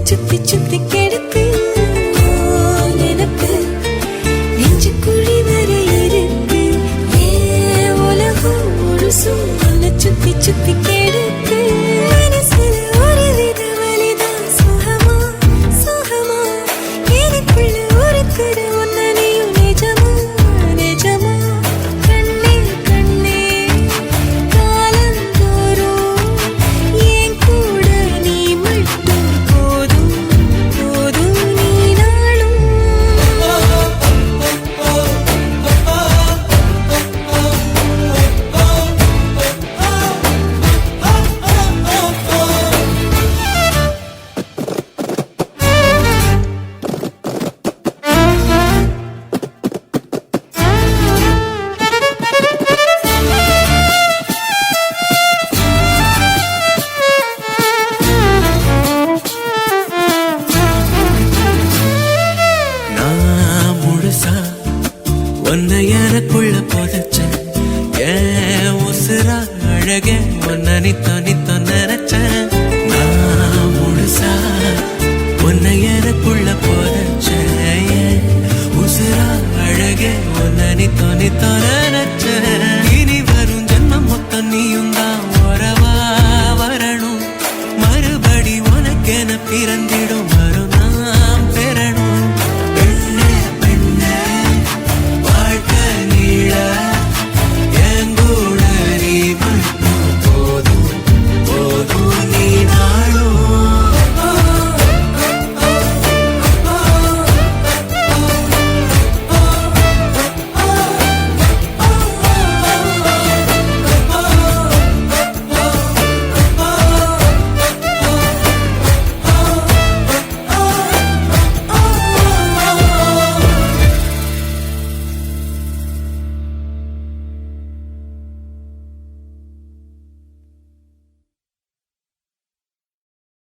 சுத்தி சுத்தி கெடுத்து எனக்கு நெஞ்சு குழி வர இருக்கு உலகம் முழுசும் உன்னை சுத்தி சுத்தி கெடுத்து மனசுல ஒரு வித வலிதான் சுகமா சுகமா எனக்குள்ள ஒரு கரு உன்னையும் நிஜமா நிஜமா கண்ணே கண்ணே காலந்தோறும் என் கூட நீ மட்டும் போதும் போதும் நீ நாளும் நான் முழுசா உன்னை எனக்குள்ள புதைச்ச ஏன் உசுரா அழகே உன்னை நித்தோ நினைச்சேன் நான் முழுசா உன்னை எனக்குள்ள புதைச்ச ஏன் உசுரா அழகே உன்னை நித்தோ நினைச்சேன் இனி வரும் ஜன்மம் மொத்தம் நீயும் தான் உறவா வரணும் மறுபடி உனக்கென பிறந்திடும்